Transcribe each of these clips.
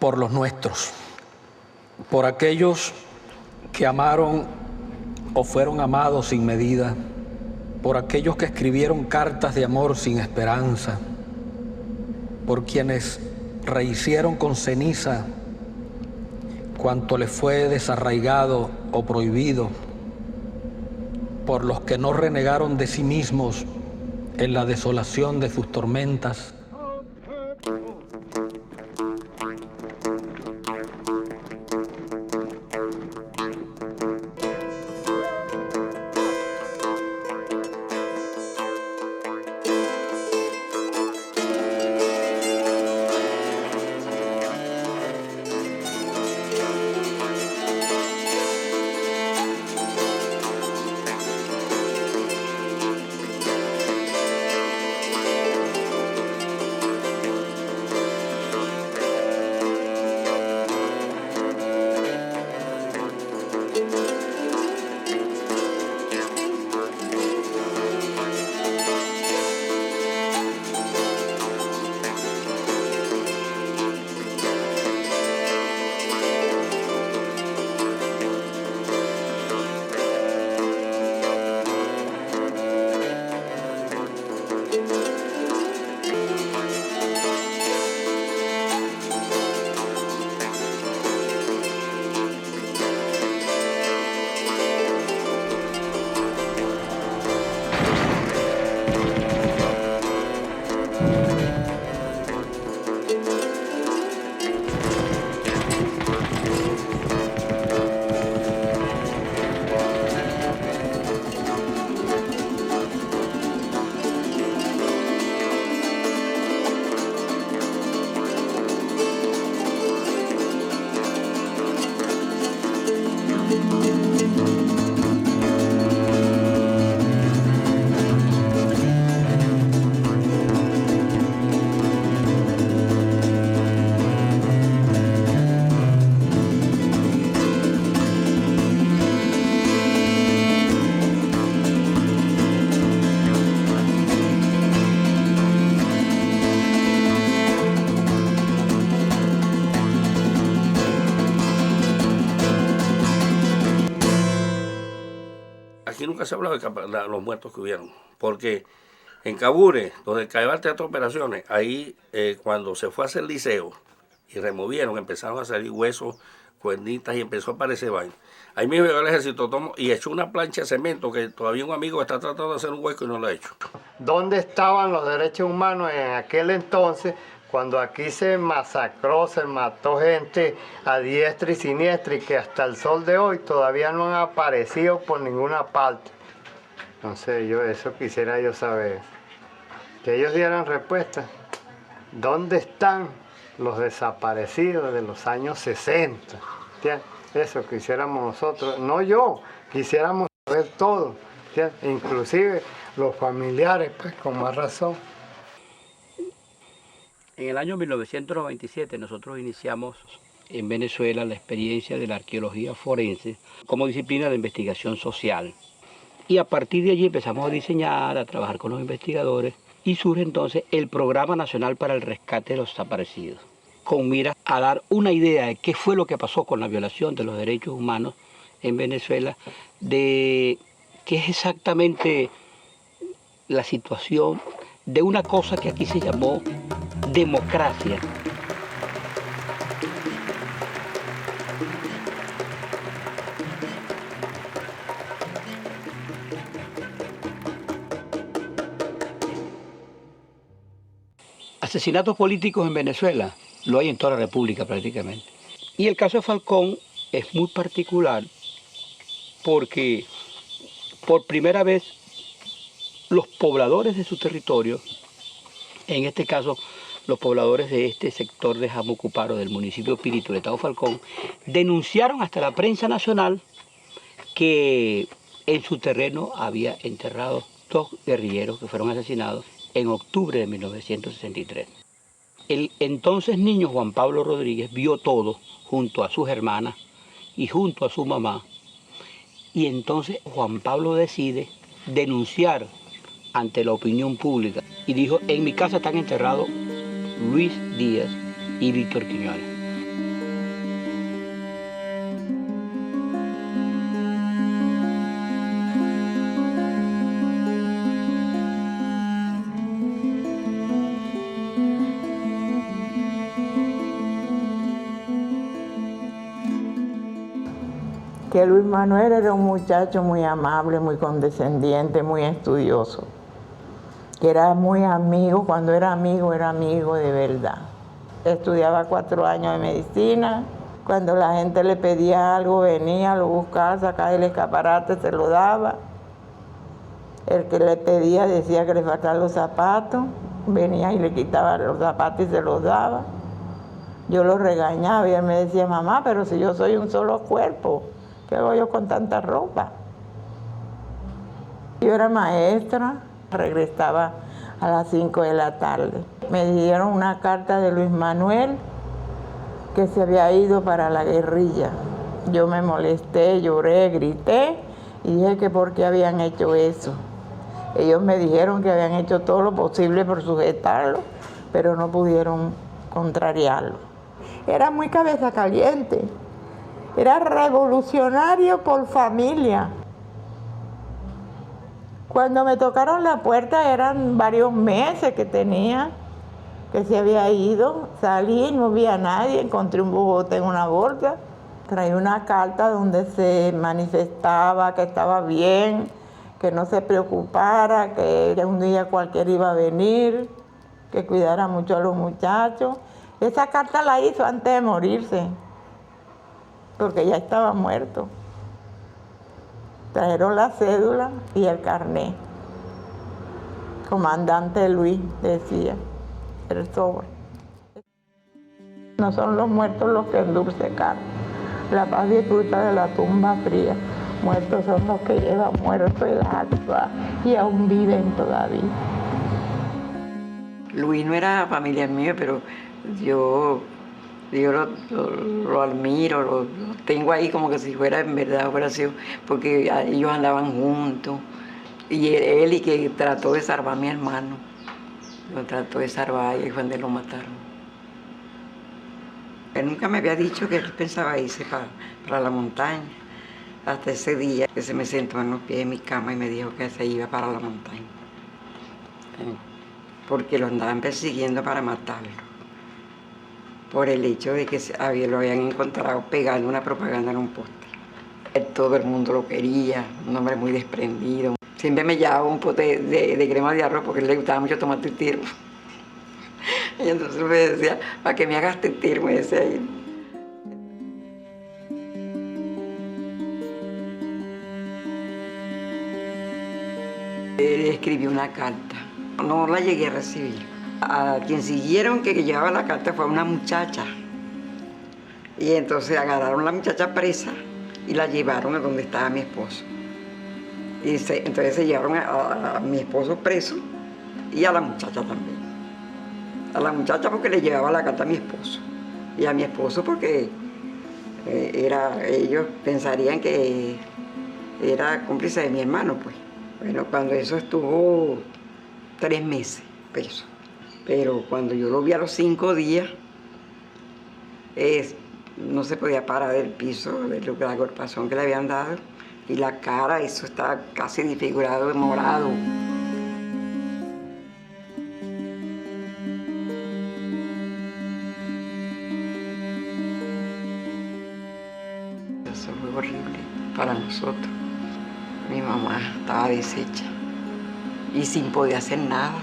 por los nuestros, por aquellos que amaron o fueron amados sin medida, por aquellos que escribieron cartas de amor sin esperanza, por quienes rehicieron con ceniza cuanto les fue desarraigado o prohibido, por los que no renegaron de sí mismos en la desolación de sus tormentas. Aquí nunca se ha hablado de los muertos que hubieron, porque en Cabure, donde el Caibar Teatro Operaciones, ahí cuando se fue a hacer liceo y removieron, empezaron a salir huesos, cuernitas y empezó a aparecer vaina. Ahí mismo llegó el ejército y echó una plancha de cemento que todavía un amigo está tratando de hacer un hueco y no lo ha hecho. ¿Dónde estaban los derechos humanos en aquel entonces, cuando aquí se masacró, se mató gente a diestra y siniestra y que hasta el sol de hoy todavía no han aparecido por ninguna parte? Entonces eso quisiera yo saber, que ellos dieran respuesta. ¿Dónde están los desaparecidos de los años 60? ¿Entiendes? Eso quisiéramos nosotros, no yo, quisiéramos saber todo, ¿entiendes? Inclusive los familiares, pues con más razón. En el año 1997 nosotros iniciamos en Venezuela la experiencia de la arqueología forense como disciplina de investigación social. Y a partir de allí empezamos a diseñar, a trabajar con los investigadores y surge entonces el Programa Nacional para el Rescate de los Desaparecidos, con miras a dar una idea de qué fue lo que pasó con la violación de los derechos humanos en Venezuela, de qué es exactamente la situación de una cosa que aquí se llamó democracia. Asesinatos políticos en Venezuela lo hay en toda la República prácticamente. Y el caso de Falcón es muy particular porque por primera vez los pobladores de su territorio, en este caso los pobladores de este sector de Jamucuparo, del municipio de Píritu, del estado Falcón, denunciaron hasta la prensa nacional que en su terreno había enterrado 2 guerrilleros que fueron asesinados en octubre de 1963. El entonces niño Juan Pablo Rodríguez vio todo junto a sus hermanas y junto a su mamá, y entonces Juan Pablo decide denunciar ante la opinión pública y dijo: en mi casa están enterrados Luis Díaz y Víctor Quiñones. que Luis Manuel era un muchacho muy amable, muy condescendiente, muy estudioso, que era muy amigo, cuando era amigo de verdad. Estudiaba 4 años de medicina, cuando la gente le pedía algo venía, lo buscaba, sacaba el escaparate, se lo daba. El que le pedía decía que le faltaban los zapatos, venía y le quitaba los zapatos y se los daba. Yo lo regañaba y él me decía, mamá, pero si yo soy un solo cuerpo, ¿qué hago yo con tanta ropa? Yo era maestra, regresaba a las 5 de la tarde. Me dieron una carta de Luis Manuel que se había ido para la guerrilla. Yo me molesté, lloré, grité y dije que por qué habían hecho eso. Ellos me dijeron que habían hecho todo lo posible por sujetarlo, pero no pudieron contrariarlo. Era muy cabeza caliente, era revolucionario por familia. Cuando me tocaron la puerta eran varios meses que tenía, que se había ido. Salí, no vi a nadie, encontré un bogote en una bolsa. Traía una carta donde se manifestaba que estaba bien, que no se preocupara, que un día cualquiera iba a venir, que cuidara mucho a los muchachos. Esa carta la hizo antes de morirse, porque ya estaba muerto. Trajeron la cédula y el carné. Comandante Luis decía, el sobre. No son los muertos los que endulce carne. La paz disfruta de la tumba fría. Muertos son los que llevan muerto el alma y aún viven todavía. Luis no era familiar mío, pero yo lo admiro, lo tengo ahí como que si fuera en verdad, fuera sido, porque ellos andaban juntos. Y él y que trató de salvar a mi hermano, lo trató de salvar y fue donde lo mataron. Él nunca me había dicho que él pensaba irse para la montaña, hasta ese día que se me sentó en los pies de mi cama y me dijo que se iba para la montaña, porque lo andaban persiguiendo para matarlo, por el hecho de que lo habían encontrado pegando una propaganda en un póster. Todo el mundo lo quería, un hombre muy desprendido. Siempre me llevaba un pote de crema de arroz porque le gustaba mucho tomar tetero. Y entonces me decía, para que me hagas tetero, me decía él. Él escribió una carta, no la llegué a recibir. A quien siguieron que llevaba la carta fue una muchacha. Y entonces agarraron a la muchacha presa y la llevaron a donde estaba mi esposo. Y entonces se llevaron a mi esposo preso y a la muchacha también. A la muchacha porque le llevaba la carta a mi esposo. Y a mi esposo porque ellos pensarían que era cómplice de mi hermano, pues. Bueno, cuando eso estuvo 3 meses preso. Pero cuando yo lo vi a los 5 días, no se podía parar del piso, de la golpazón que le habían dado. Y la cara, eso estaba casi disfigurado, morado. Eso fue horrible para nosotros. Mi mamá estaba deshecha y sin poder hacer nada.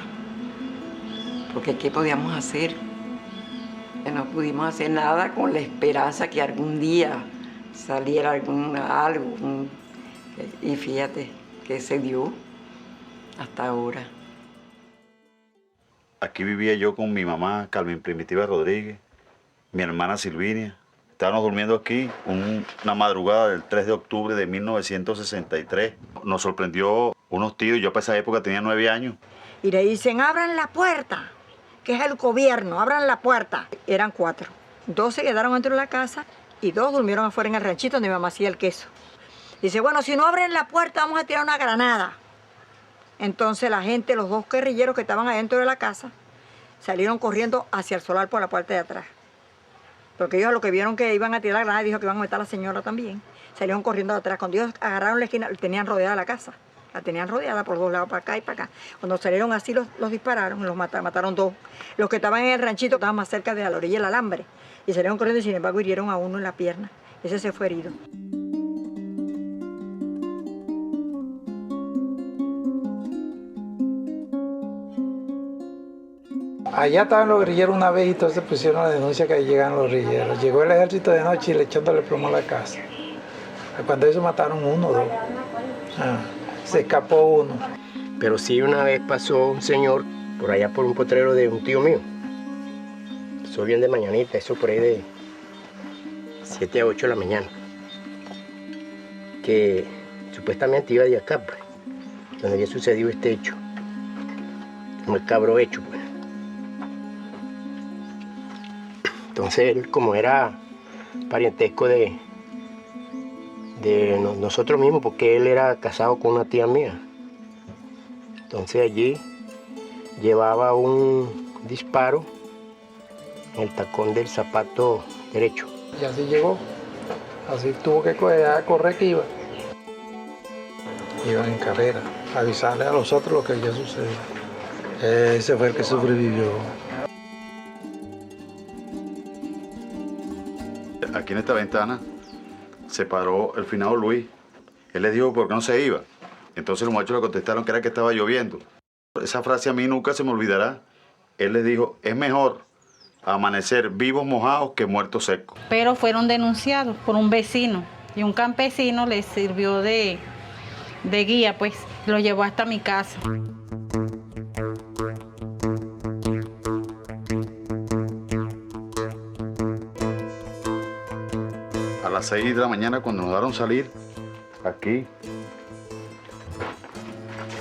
Porque ¿qué podíamos hacer? Que no pudimos hacer nada con la esperanza que algún día saliera algo. Y fíjate que se dio hasta ahora. Aquí vivía yo con mi mamá, Carmen Primitiva Rodríguez, mi hermana Silvinia. Estábamos durmiendo aquí una madrugada del 3 de octubre de 1963. Nos sorprendió unos tíos, yo para esa época tenía 9 años. Y le dicen, abran la puerta, que es el gobierno, abran la puerta. Eran 4. 2 se quedaron dentro de la casa y 2 durmieron afuera en el ranchito donde mi mamá hacía el queso. Dice, bueno, si no abren la puerta vamos a tirar una granada. Entonces la gente, los 2 guerrilleros que estaban adentro de la casa, salieron corriendo hacia el solar por la puerta de atrás. Porque ellos a lo que vieron que iban a tirar la granada, dijo que iban a matar a la señora también. Salieron corriendo de atrás. Cuando ellos agarraron la esquina, tenían rodeada la casa. La tenían rodeada por 2 lados, para acá y para acá. Cuando salieron así, los dispararon, los mataron 2. Los que estaban en el ranchito estaban más cerca de la orilla del alambre. Y salieron corriendo y sin embargo hirieron a uno en la pierna. Ese se fue herido. Allá estaban los guerrilleros una vez y entonces pusieron la denuncia que ahí llegan los guerrilleros. Llegó el ejército de noche y le echándole plomo a la casa. Cuando ellos mataron uno o dos. Se escapó uno. Pero sí, una vez pasó un señor por allá por un potrero de un tío mío. Eso bien de mañanita, eso por ahí de 7 a 8 de la mañana. Que supuestamente iba de acá, pues, donde había sucedido este hecho. Como el cabro hecho, pues. Entonces él, como era parientesco de nosotros mismos, porque él era casado con una tía mía. Entonces allí llevaba un disparo en el tacón del zapato derecho. Y así llegó. Así tuvo que correr que iba. Iban en carrera, avisarle a los otros lo que había sucedido. Ese fue el que sobrevivió. Aquí en esta ventana se paró el finado Luis. Él les dijo por qué no se iba. Entonces los muchachos le contestaron que era que estaba lloviendo. Esa frase a mí nunca se me olvidará. Él les dijo, es mejor amanecer vivos mojados que muertos secos. Pero fueron denunciados por un vecino y un campesino les sirvió de guía, pues lo llevó hasta mi casa. A las 6 de la mañana, cuando nos daron salir, aquí,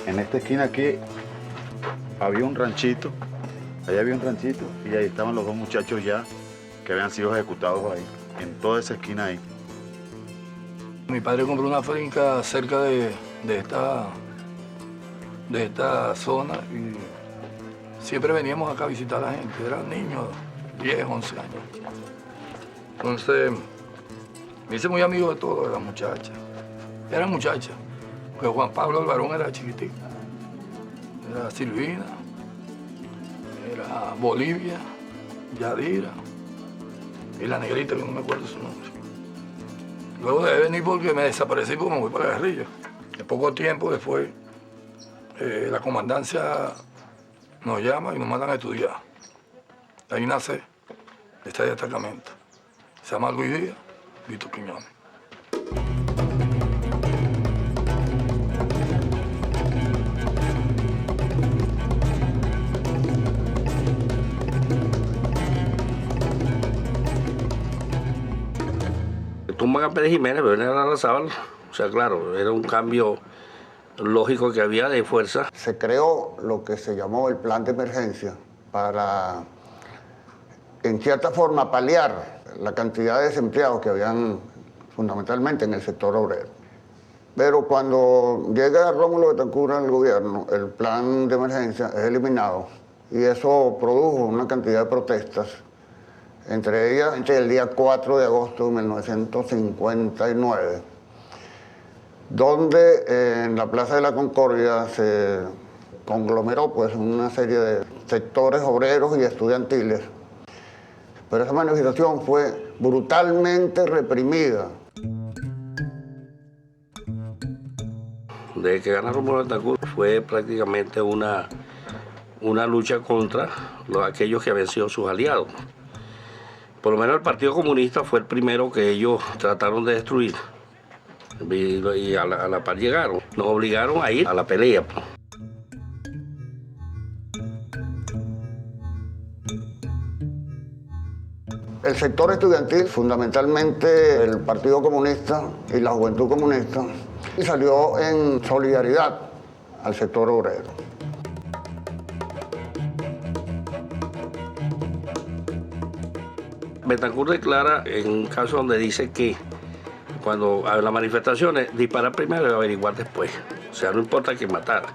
en esta esquina aquí, había un ranchito, allá había un ranchito, y ahí estaban los dos muchachos ya que habían sido ejecutados ahí, en toda esa esquina ahí. Mi padre compró una finca cerca de esta zona y siempre veníamos acá a visitar a la gente. Eran niños, 10, 11 años. Entonces, me hice muy amigo de todas las muchachas. Eran muchachas, porque Juan Pablo el varón era chiquitico. Era Silvina, era Bolivia, Yadira y la negrita, que no me acuerdo su nombre. Luego de venir porque me desaparecí porque me voy para la guerrilla. De poco tiempo después, la comandancia nos llama y nos mandan a estudiar. Ahí nace este destacamento. Se llama Luis Díaz, Víctor Quiñones. Tumban a Pérez Jiménez, pero era Larrazábal. O sea, claro, era un cambio lógico que había de fuerza. Se creó lo que se llamó el plan de emergencia para, en cierta forma, paliar la cantidad de desempleados que habían fundamentalmente en el sector obrero. Pero cuando llega Rómulo Betancourt al gobierno, el plan de emergencia es eliminado y eso produjo una cantidad de protestas, entre ellas el día 4 de agosto de 1959, donde en la Plaza de la Concordia se conglomeró pues, una serie de sectores obreros y estudiantiles. Pero esa manifestación fue brutalmente reprimida. Desde que gana Rómulo Betancourt fue prácticamente una lucha contra aquellos que habían sido sus aliados. Por lo menos el Partido Comunista fue el primero que ellos trataron de destruir. Y a la par llegaron. Nos obligaron a ir a la pelea. El sector estudiantil, fundamentalmente el Partido Comunista y la Juventud Comunista, salió en solidaridad al sector obrero. Betancourt declara en un caso donde dice que cuando a las manifestaciones disparar primero y averiguar después. O sea, no importa quién matara.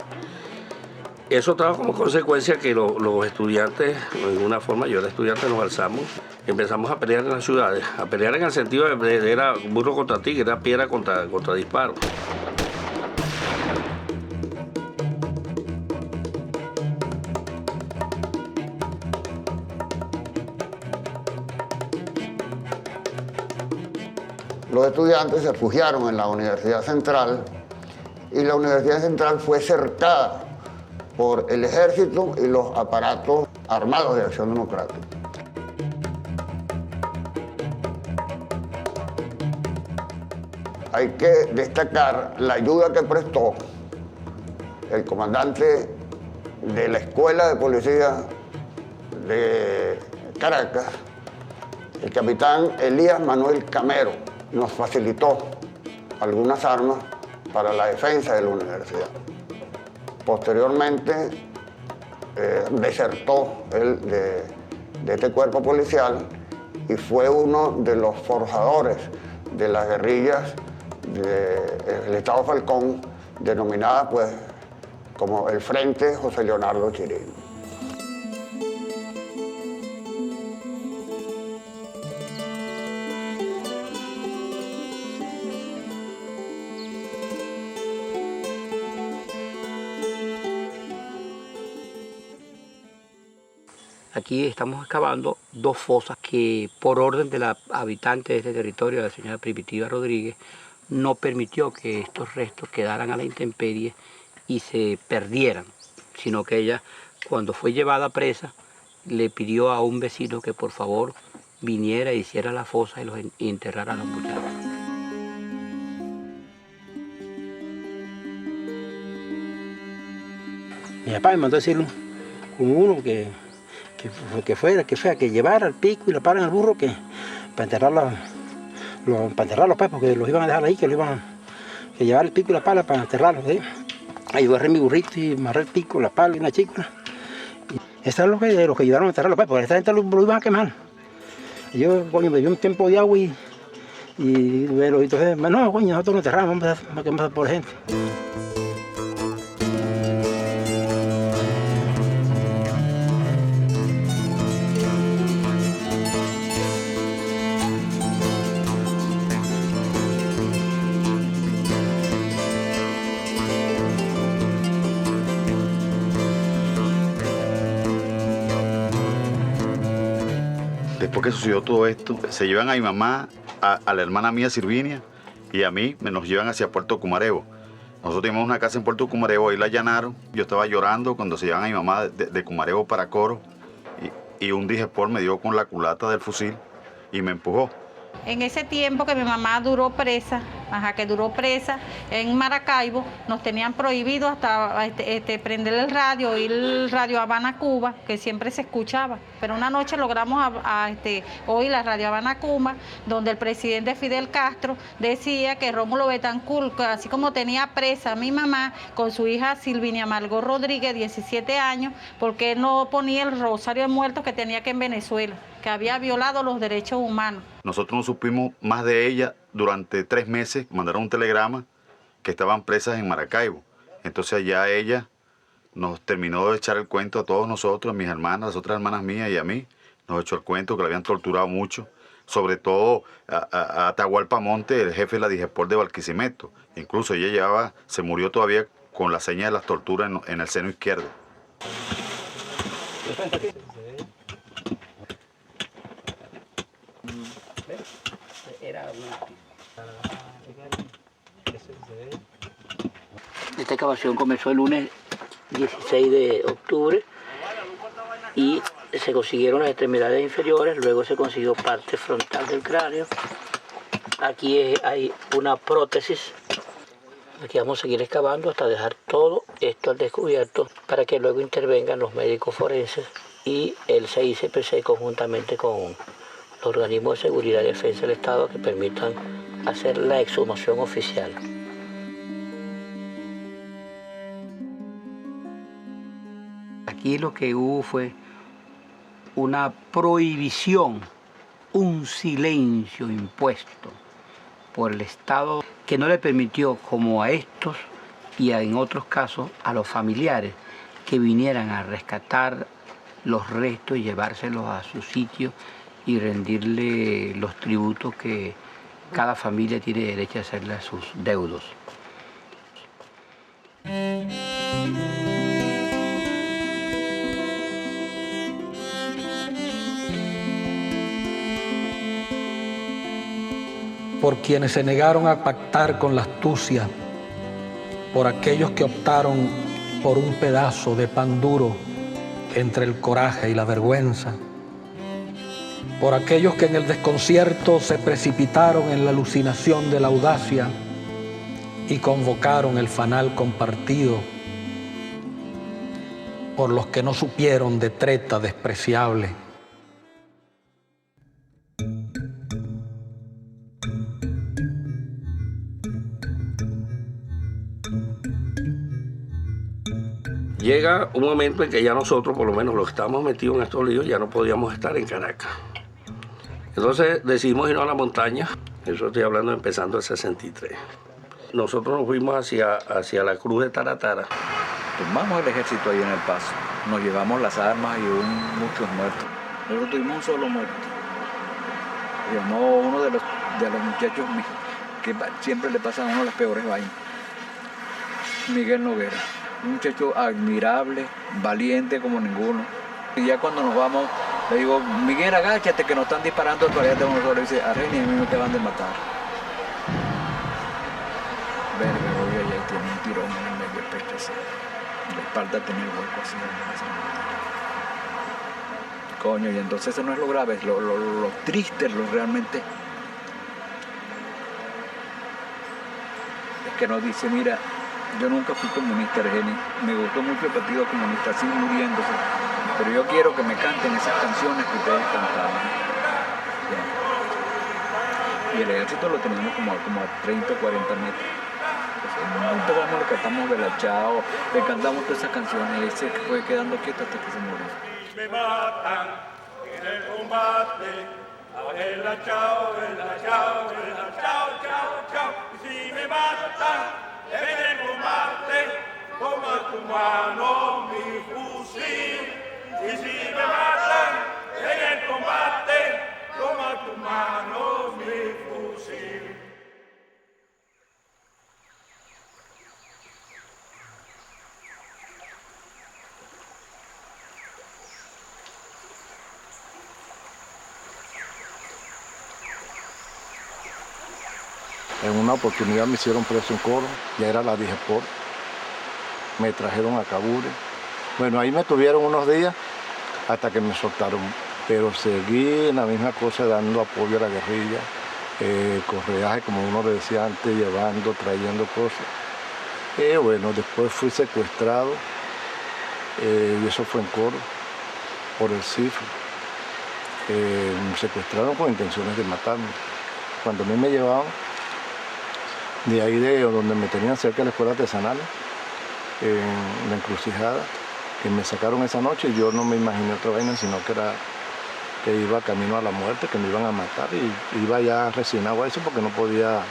Eso trajo como consecuencia que los estudiantes, en una forma, yo era estudiante, nos alzamos, empezamos a pelear en las ciudades, a pelear en el sentido de era burro contra tigre, era piedra contra disparo. Los estudiantes se refugiaron en la Universidad Central y la Universidad Central fue cercada por el ejército y los aparatos armados de Acción Democrática. Hay que destacar la ayuda que prestó el comandante de la Escuela de Policía de Caracas, el capitán Elías Manuel Camero. Nos facilitó algunas armas para la defensa de la universidad. Posteriormente desertó él de este cuerpo policial y fue uno de los forjadores de las guerrillas del Estado Falcón, denominada pues como el Frente José Leonardo Chirinos. Aquí estamos excavando 2 fosas que, por orden de la habitante de este territorio, la señora Primitiva Rodríguez, no permitió que estos restos quedaran a la intemperie y se perdieran, sino que ella, cuando fue llevada presa, le pidió a un vecino que por favor viniera, hiciera la fosa y enterrara a los muchachos. Mi papá me mandó a decirlo con uno que llevara el pico y la pala en el burro para enterrarlos pues, porque los iban a dejar ahí, que llevar el pico y la pala para enterrarlos. ¿Sí? Ahí yo agarré mi burrito y amarré el pico, la pala y una chícula. Eso es lo que ayudaron a enterrarlos, pues, porque esta gente lo iban a quemar. Y yo, coño, me dio un tiempo de agua y entonces, no, coño, nosotros lo enterramos, vamos a quemar por gente. Después que sucedió todo esto, se llevan a mi mamá, a la hermana mía Silvinia y a mí, nos llevan hacia Puerto Cumarebo. Nosotros teníamos una casa en Puerto Cumarebo, ahí la allanaron. Yo estaba llorando cuando se llevan a mi mamá de Cumarebo para Coro y un digespor me dio con la culata del fusil y me empujó. En ese tiempo que mi mamá duró presa, en Maracaibo, nos tenían prohibido hasta prender el radio, oír el Radio Habana Cuba, que siempre se escuchaba. Pero una noche logramos oír la Radio Habana Cuba, donde el presidente Fidel Castro decía que Rómulo Betancourt, así como tenía presa a mi mamá con su hija Silvinia Margot Rodríguez, 17 años, porque no ponía el rosario de muertos que tenía que en Venezuela, que había violado los derechos humanos. Nosotros no supimos más de ella durante 3 meses. Mandaron un telegrama que estaban presas en Maracaibo. Entonces allá ella nos terminó de echar el cuento a todos nosotros, a mis hermanas, las otras hermanas mías y a mí. Nos echó el cuento que la habían torturado mucho, sobre todo a Atahualpa Monte, el jefe de la Digespor de Barquisimeto. Incluso ella se murió todavía con la seña de las torturas en el seno izquierdo. Esta excavación comenzó el lunes 16 de octubre y se consiguieron las extremidades inferiores, luego se consiguió parte frontal del cráneo. Aquí hay una prótesis. Aquí vamos a seguir excavando hasta dejar todo esto al descubierto para que luego intervengan los médicos forenses y el CICPC conjuntamente con los organismos de seguridad y defensa del Estado que permitan hacer la exhumación oficial. Aquí lo que hubo fue una prohibición, un silencio impuesto por el Estado que no le permitió, como a estos y en otros casos a los familiares, que vinieran a rescatar los restos y llevárselos a su sitio y rendirle los tributos que cada familia tiene derecho a hacerle a sus deudos. Por quienes se negaron a pactar con la astucia, por aquellos que optaron por un pedazo de pan duro entre el coraje y la vergüenza, por aquellos que en el desconcierto se precipitaron en la alucinación de la audacia y convocaron el fanal compartido, por los que no supieron de treta despreciable. Llega un momento en que ya nosotros, por lo menos los que estábamos metidos en estos líos, ya no podíamos estar en Caracas. Entonces decidimos irnos a la montaña, eso estoy hablando empezando el 63. Nosotros nos fuimos hacia la Cruz de Taratara. Tomamos el ejército ahí en El Paso, nos llevamos las armas y hubo muchos muertos. Nosotros tuvimos un solo muerto. Llamó uno de los muchachos que siempre le pasan a uno las peores vainas. Miguel Noguera, un muchacho admirable, valiente como ninguno. Y ya cuando nos vamos, le digo, Miguel, agáchate que nos están disparando todavía de nosotros. Y dice, Arreni, a mí me acaban de matar. Verga, voy allá y tiene un tirón en el medio del pecho así. La espalda tenía el hueco así. Coño, y entonces eso no es lo grave, es lo triste, lo realmente. Es que nos dice, mira, yo nunca fui comunista, Argeni. Me gustó mucho el Partido Comunista, así muriéndose. Pero yo quiero que me canten esas canciones que ustedes cantaban. Y el ejército lo teníamos como a 30 o 40 metros. Entonces, le cantamos Bella Ciao, le cantamos todas esas canciones y él se fue quedando quieto hasta que se murió. Si me matan en el combate, Bella Ciao, Bella Ciao, Bella Ciao, Ciao, Ciao. Y si me matan en el combate, toma tu mano mi fusil. Y si me matan en el combate, toma tu mano mi fusil. En una oportunidad me hicieron preso en Coro, ya era la DIGEPOR, me trajeron a Cabure. Bueno, ahí me tuvieron unos días hasta que me soltaron, pero seguí en la misma cosa dando apoyo a la guerrilla, correaje, como uno le decía antes, llevando, trayendo cosas. Bueno, después fui secuestrado, y eso fue en Coro, por el CIF. Me secuestraron con intenciones de matarme. Cuando a mí me llevaban, de ahí de donde me tenían cerca de la escuela artesanal, en la encrucijada, que me sacaron esa noche, y yo no me imaginé otra vaina, sino que iba camino a la muerte, que me iban a matar, y iba ya resignado a eso porque no podía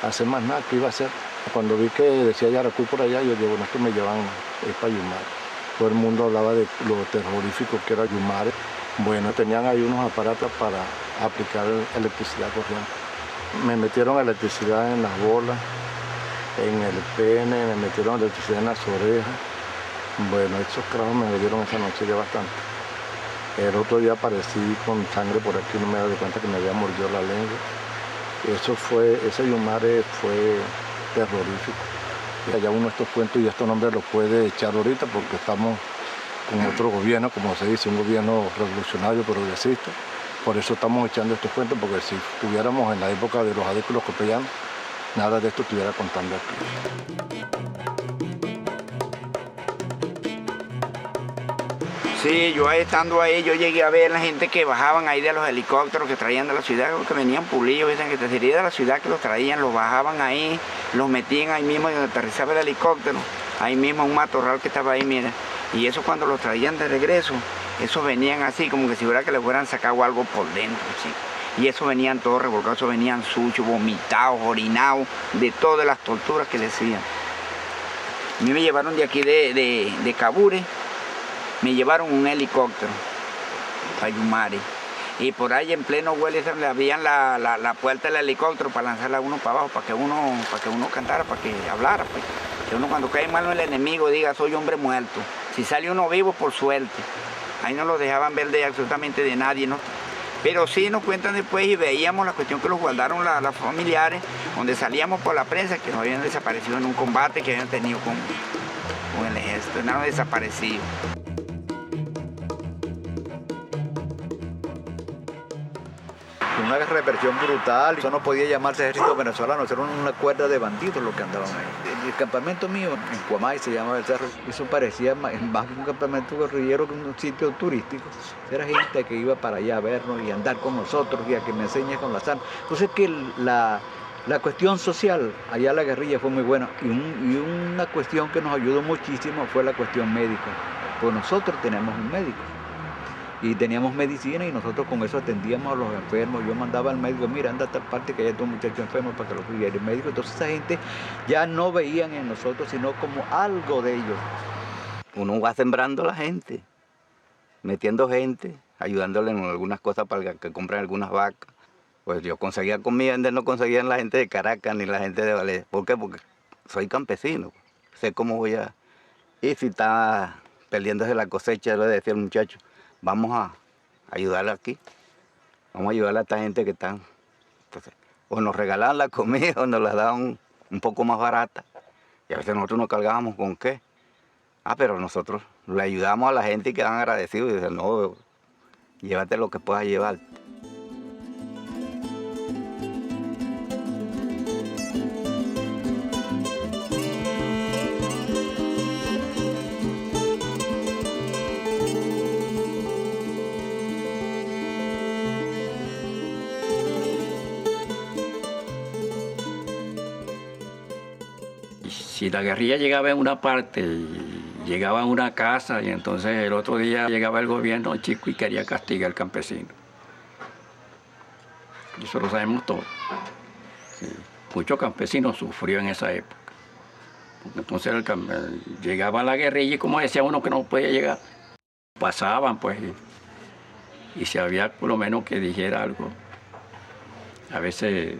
hacer más nada. ¿Qué iba a hacer? Cuando vi que decía Yaracuy por allá, yo digo, bueno, esto me llevan para Yumare. Todo el mundo hablaba de lo terrorífico que era Yumare. Bueno, tenían ahí unos aparatos para aplicar electricidad corriente. Me metieron electricidad en las bolas, en el pene, me metieron electricidad en las orejas. Bueno, esos clavos me dieron esa noche ya bastante. El otro día aparecí con sangre por aquí, no me di cuenta que me había mordido la lengua. Ese Yumare fue terrorífico. Y allá uno estos cuentos y estos nombres los puede echar ahorita porque estamos con otro gobierno, como se dice, un gobierno revolucionario, progresista. Por eso estamos echando estos cuentos, porque si estuviéramos en la época de los adictos copellanos, nada de esto estuviera contando aquí. Sí, yo estando ahí, yo llegué a ver la gente que bajaban ahí de los helicópteros que traían de la ciudad, que venían pulidos, dicen que sería de la ciudad que los traían, los bajaban ahí, los metían ahí mismo donde aterrizaba el helicóptero, ahí mismo un matorral que estaba ahí, mira. Y eso cuando los traían de regreso, esos venían así, como que si fuera que les hubieran sacado algo por dentro, ¿sí? Y eso venían todos revolcados, eso venían sucios, vomitados, orinados, de todas las torturas que decían. A mí me llevaron de aquí de Cabure, me llevaron un helicóptero a Yumare. Y por ahí en pleno vuelo le abrían la puerta del helicóptero para lanzarla a uno para abajo, para que uno cantara, para que hablara, pues. Que uno cuando cae mal en el enemigo diga, soy hombre muerto. Si sale uno vivo, por suerte. Ahí no lo dejaban ver absolutamente de nadie, ¿no? Pero sí nos cuentan después y veíamos la cuestión que los guardaron las familiares, donde salíamos por la prensa, que nos habían desaparecido en un combate que habían tenido con el ejército, nada desaparecido. Una represión brutal, eso no podía llamarse ejército venezolano, eso era una cuerda de bandidos los que andaban ahí. El campamento mío, en Cuamay se llamaba el cerro, eso parecía más que un campamento guerrillero que un sitio turístico. Era gente que iba para allá a vernos y a andar con nosotros y a que me enseñe con las armas. Entonces que la cuestión social allá la guerrilla fue muy buena y una cuestión que nos ayudó muchísimo fue la cuestión médica, pues nosotros tenemos un médico. Y teníamos medicina y nosotros con eso atendíamos a los enfermos. Yo mandaba al médico, mira, anda a tal parte que hay dos muchachos enfermos para que los cuide el médico. Entonces esa gente ya no veían en nosotros sino como algo de ellos. Uno va sembrando a la gente, metiendo gente, ayudándole en algunas cosas para que compren algunas vacas. Pues yo conseguía comida donde no conseguían la gente de Caracas ni la gente de Valencia. ¿Por qué? Porque soy campesino, sé cómo voy a... Y si está perdiéndose la cosecha, le decía al muchacho, vamos a ayudarle aquí, vamos a ayudarle a esta gente que están, entonces, o nos regalaban la comida o nos la daban un poco más barata. Y a veces nosotros nos cargábamos con qué. Pero nosotros le ayudamos a la gente y quedan agradecidos y dicen, no, llévate lo que puedas llevar. Si la guerrilla llegaba en una parte, llegaba a una casa y entonces el otro día llegaba el gobierno chico y quería castigar al campesino. Y eso lo sabemos todos. Sí. Muchos campesinos sufrió en esa época. Porque entonces llegaba la guerrilla y como decía uno que no podía llegar, pasaban pues y si había por lo menos que dijera algo, a veces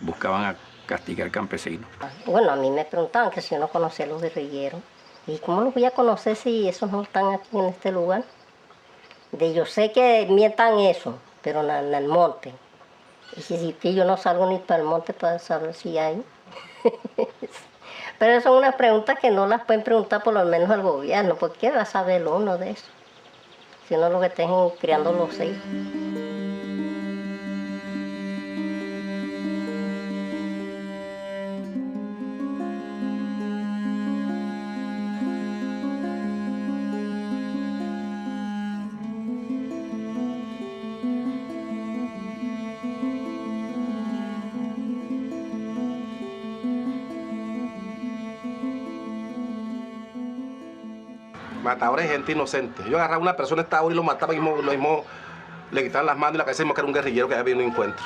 buscaban a castigar campesinos. Bueno, a mí me preguntaban que si yo no conocía a los guerrilleros. ¿Y cómo los voy a conocer si esos no están aquí en este lugar? Yo sé que mientan eso, pero en el monte. Y si yo no salgo ni para el monte para saber si hay. Pero son unas preguntas que no las pueden preguntar por lo menos al gobierno, porque ¿qué va a saber uno de eso? Si no lo que estén criando los hijos. Matadores de gente inocente. Yo agarraba a una persona esta hora y lo mataba y lo mismo le quitaban las manos y la cabeza y que era un guerrillero que había habido un encuentro.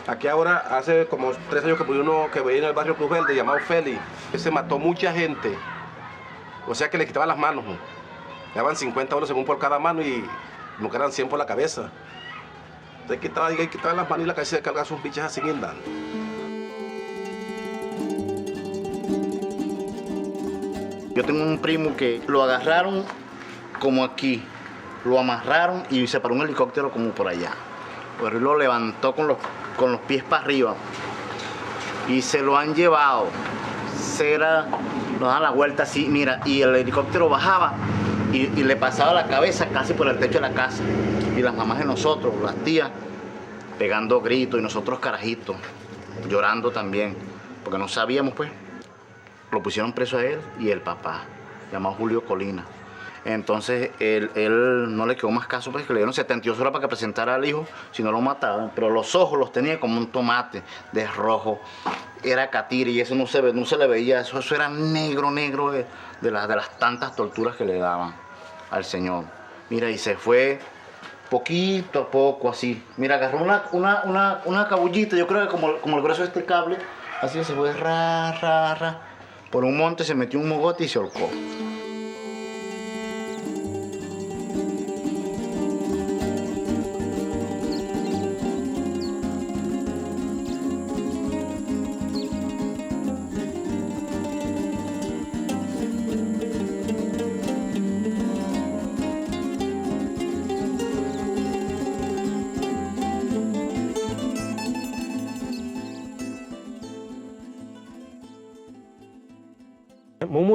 Aquí ahora hace como 3 años que murió uno que veía en el barrio Cruz Verde llamado Félix. Se mató mucha gente. O sea que le quitaban las manos. Le daban 50 euros según por cada mano y no eran 100 por la cabeza. Entonces quitaban las manos y la cabeza y cargaba sus bichas así guindando. Yo tengo un primo que lo agarraron como aquí, lo amarraron y se paró un helicóptero como por allá. Pero él lo levantó con los pies para arriba y se lo han llevado. Nos da la vuelta así, mira, y el helicóptero bajaba y le pasaba la cabeza casi por el techo de la casa. Y las mamás de nosotros, las tías, pegando gritos y nosotros carajitos, llorando también, porque no sabíamos pues. Lo pusieron preso a él y el papá, llamado Julio Colina. Entonces él no le quedó más caso porque le dieron 72 horas para que presentara al hijo, si no lo mataban. Pero los ojos los tenía como un tomate de rojo. Era catire y eso no se le veía, eso era negro de las tantas torturas que le daban al señor. Mira, y se fue poquito a poco así. Mira, agarró una cabullita, yo creo que como el grueso de este cable, así se fue ra. Por un monte se metió un mogote y se ahorcó.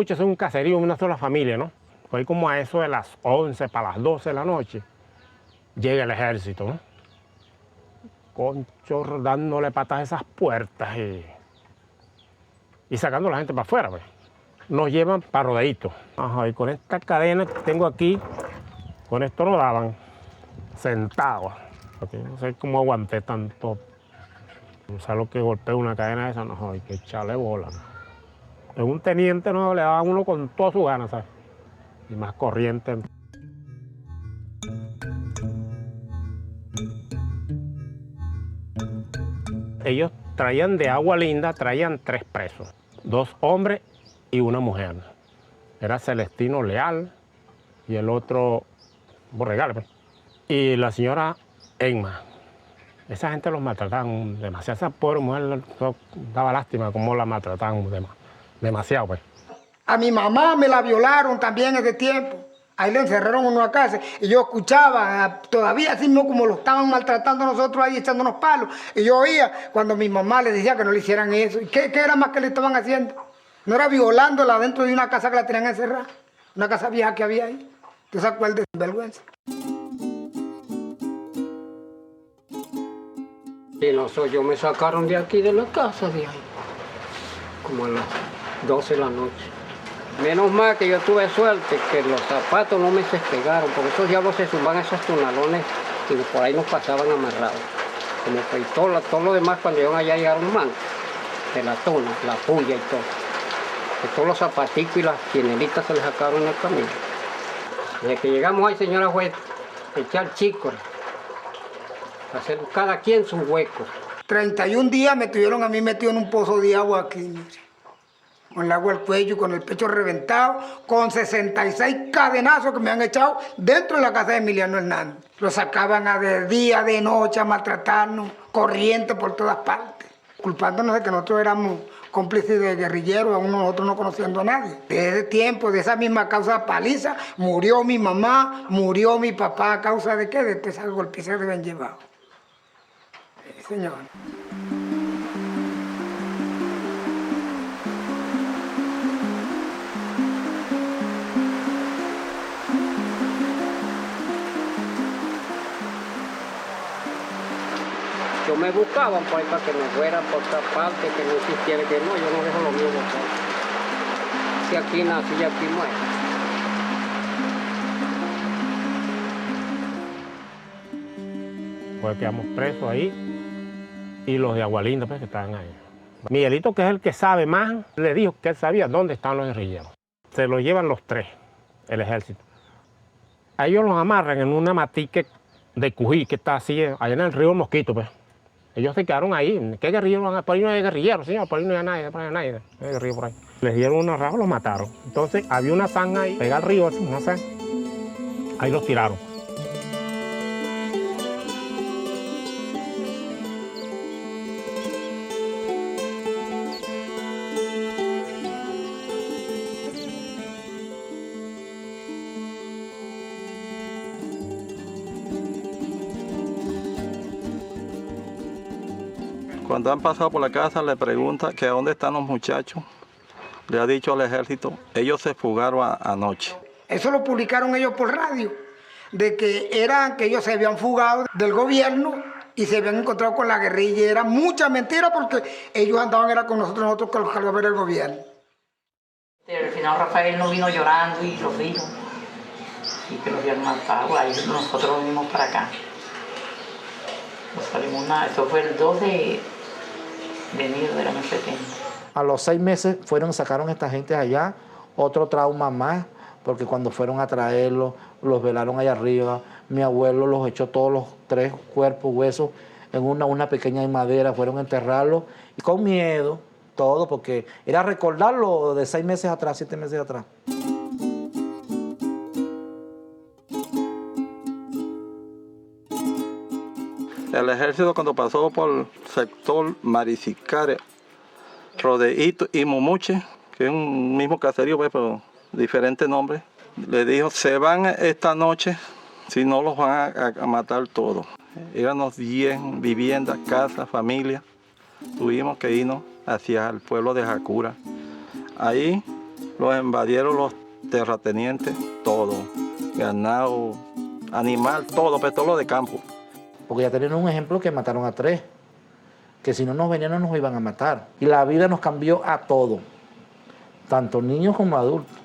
mucho, es un caserío, una sola familia, ¿no? Fue como a eso de las 11 para las 12 de la noche, llega el ejército, ¿no? Concho, dándole patas a esas puertas y sacando a la gente para afuera, pues. Nos llevan para Rodeíto. Ajá, y con esta cadena que tengo aquí, con esto nos daban sentados. Porque no sé cómo aguanté tanto. O sea, lo que golpea una cadena esa, no, hay que echarle bola. En un teniente no le daban uno con toda su gana, ¿sabes? Y más corriente. Ellos traían de Agua Linda, traían 3 presos, 2 hombres y una mujer. Era Celestino Leal y el otro Borregal, pues. Y la señora Enma. Esa gente los maltrataban demasiado. Esa pobre mujer daba lástima cómo la maltrataban demasiado, pues. A mi mamá me la violaron también en ese tiempo. Ahí le encerraron en una casa y yo escuchaba todavía así mismo como lo estaban maltratando a nosotros ahí echándonos palos. Y yo oía cuando mi mamá le decía que no le hicieran eso. ¿Y qué era más que le estaban haciendo? No era violándola dentro de una casa que la tenían encerrada. Una casa vieja que había ahí. ¿Tú se acuerdas de vergüenza? Y yo me sacaron de aquí de la casa de ahí, como a las 12 de la noche. Menos mal que yo tuve suerte que los zapatos no me se despegaron, porque esos diablos se suban a esos tunalones y por ahí nos pasaban amarrados. Como que todo lo demás cuando iban allá llegaron mancos, de la tuna, la puya y todo. Que todos los zapaticos y las tienelitas se les sacaron en el camino. Desde que llegamos ahí, señora juez, echar chícoras, hacer cada quien su hueco. 31 días me tuvieron a mí metido en un pozo de agua aquí, mire. Con el agua al cuello, con el pecho reventado, con 66 cadenazos que me han echado dentro de la casa de Emiliano Hernández. Lo sacaban de día, de noche, a maltratarnos, corriente por todas partes, culpándonos de que nosotros éramos cómplices de guerrilleros, aún nosotros no conociendo a nadie. De ese tiempo, de esa misma causa paliza, murió mi mamá, murió mi papá, ¿a causa de qué? De esa golpiza que se habían llevado. Sí, señor. Yo me buscaban por ahí para que me fueran por otra parte, que no existiera, que no, yo no dejo lo mío botar. Si aquí nací y aquí muero. Pues quedamos presos ahí y los de Agualinda, pues, que estaban ahí. Miguelito, que es el que sabe más, le dijo que él sabía dónde están los guerrilleros. Se los llevan los 3, el ejército. A ellos los amarran en una matique de Cují, que está así, allá en el río Mosquito, pues. Ellos se quedaron ahí. ¿Qué guerrilleros van a? Por ahí no hay guerrilleros, señor, por ahí no hay nadie, por ahí no hay nadie. No hay guerrilleros por ahí. Les dieron una raja, los mataron. Entonces había una zanja ahí, pegada al río, una zanja. Ahí los tiraron. Cuando han pasado por la casa le pregunta que a dónde están los muchachos. Le ha dicho al ejército, ellos se fugaron anoche. Eso lo publicaron ellos por radio, de que ellos se habían fugado del gobierno y se habían encontrado con la guerrilla. Era mucha mentira porque ellos andaban con nosotros con los cadáveres del gobierno. El final Rafael no vino llorando y los dijo, y que los habían matado. Ahí nosotros vinimos para acá. No salimos nada. Eso fue el 2 de enero del año 70. A los 6 meses sacaron esta gente allá, otro trauma más, porque cuando fueron a traerlos, los velaron allá arriba. Mi abuelo los echó todos los 3 cuerpos, huesos, en una pequeña madera, fueron a enterrarlos, y con miedo, todo, porque era recordarlo de 6 meses atrás, 7 meses atrás. El ejército cuando pasó por el sector Maricicare, Rodeíto y Mumuche, que es un mismo caserío, pues, pero diferente nombre, le dijo, se van esta noche, si no los van a matar todos. Éramos 10 viviendas, casas, familias. Tuvimos que irnos hacia el pueblo de Jacura. Ahí Los invadieron los terratenientes, todo. Ganado, animal, todo, pero todo lo de campo. Porque ya tenían un ejemplo que mataron a 3, que si no nos venían no nos iban a matar. Y la vida nos cambió a todo, tanto niños como adultos.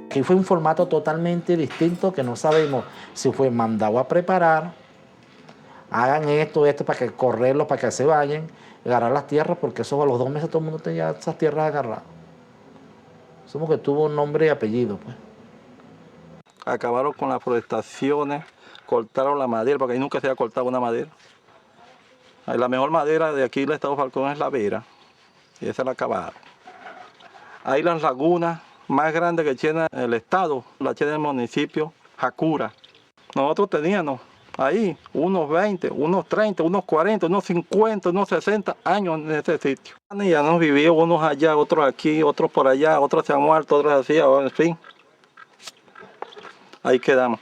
Aquí fue un formato totalmente distinto que no sabemos si fue mandado a preparar, hagan esto para que correrlos, para que se vayan, agarrar las tierras, porque eso a los 2 meses todo el mundo tenía esas tierras agarradas. Somos que tuvo nombre y apellido, pues. Acabaron con las forestaciones, cortaron la madera, porque ahí nunca se había cortado una madera. Ahí la mejor madera de aquí del estado Falcón es la vera, y esa la acabaron. Ahí las lagunas más grandes que tiene el estado, la tiene el municipio, Jacura. Nosotros teníamos ahí unos 20, unos 30, unos 40, unos 50, unos 60 años en ese sitio. Y ya nos vivió unos allá, otros aquí, otros por allá, otros se han muerto, otros así, ahora en fin. Ahí quedamos.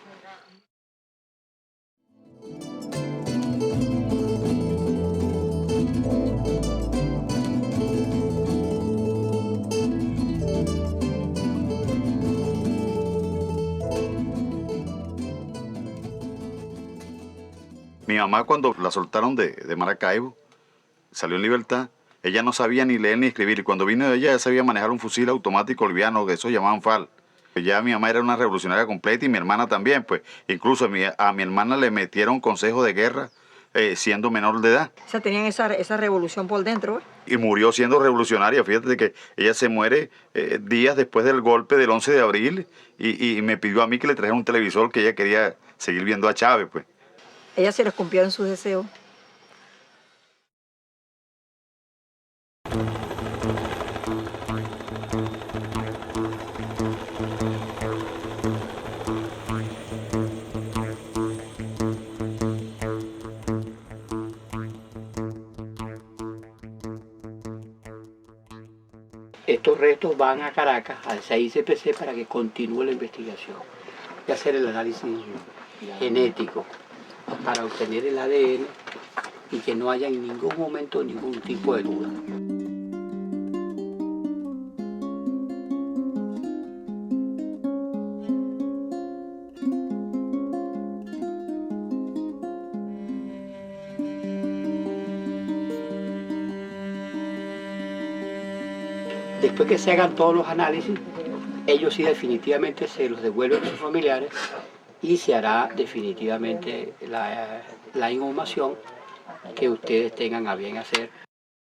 Mi mamá, cuando la soltaron de Maracaibo, salió en libertad. Ella no sabía ni leer ni escribir, y cuando vino de ella, sabía manejar un fusil automático liviano, que eso llamaban FAL. Ya mi mamá era una revolucionaria completa, y mi hermana también, pues. Incluso a mi hermana le metieron consejo de guerra siendo menor de edad. O sea, tenían esa revolución por dentro, ¿eh? Y murió siendo revolucionaria. Fíjate que ella se muere días después del golpe del 11 de abril, y me pidió a mí que le trajera un televisor, que ella quería seguir viendo a Chávez, pues. Ellas se les cumplieron sus deseos. Estos restos van a Caracas, al CICPC, para que continúe la investigación y hacer el análisis genético para obtener el ADN y que no haya en ningún momento ningún tipo de duda. Después que se hagan todos los análisis, ellos sí definitivamente se los devuelven a sus familiares y se hará definitivamente la inhumación que ustedes tengan a bien hacer.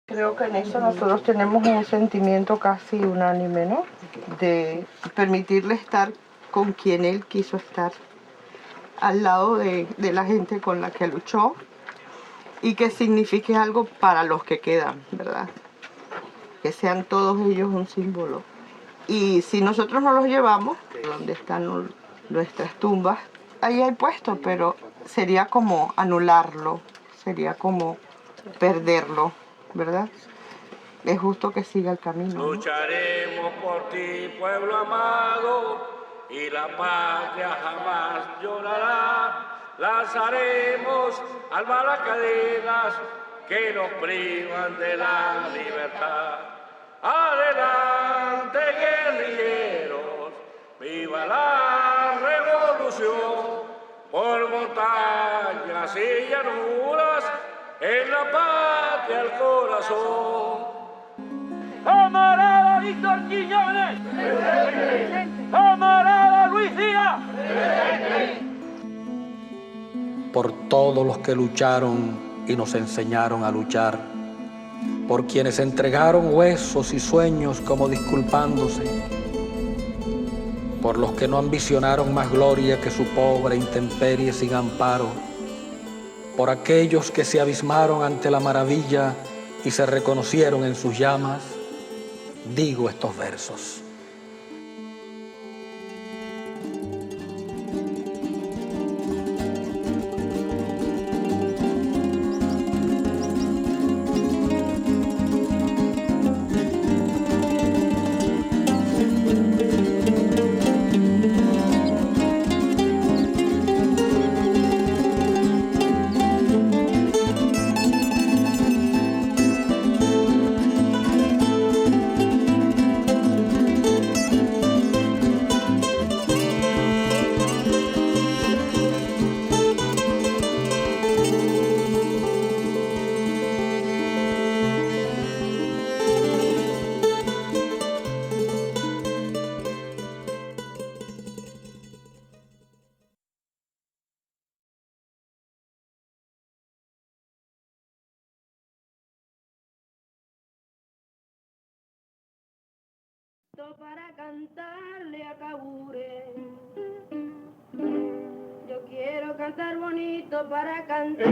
Creo que en eso nosotros tenemos un sentimiento casi unánime, ¿no? De permitirle estar con quien él quiso estar, al lado de la gente con la que luchó, y que signifique algo para los que quedan, ¿verdad? Que sean todos ellos un símbolo. Y si nosotros no los llevamos, donde están nuestras tumbas, ahí hay puesto, pero sería como anularlo, sería como perderlo, ¿verdad? Es justo que siga el camino, ¿no? Lucharemos por ti, pueblo amado, y la patria jamás llorará. Lanzaremos al mal las cadenas que nos privan de la libertad. Adelante, guerrilleros, viva la revolución, por montañas y llanuras, en la patria el corazón. ¡Camarada Víctor Quiñones! ¡Camarada Luis Díaz! Por todos los que lucharon y nos enseñaron a luchar, por quienes entregaron huesos y sueños como disculpándose, por los que no ambicionaron más gloria que su pobre intemperie sin amparo, por aquellos que se abismaron ante la maravilla y se reconocieron en sus llamas, digo estos versos. Para cantarle a Cabure. Yo quiero cantar bonito para cantar.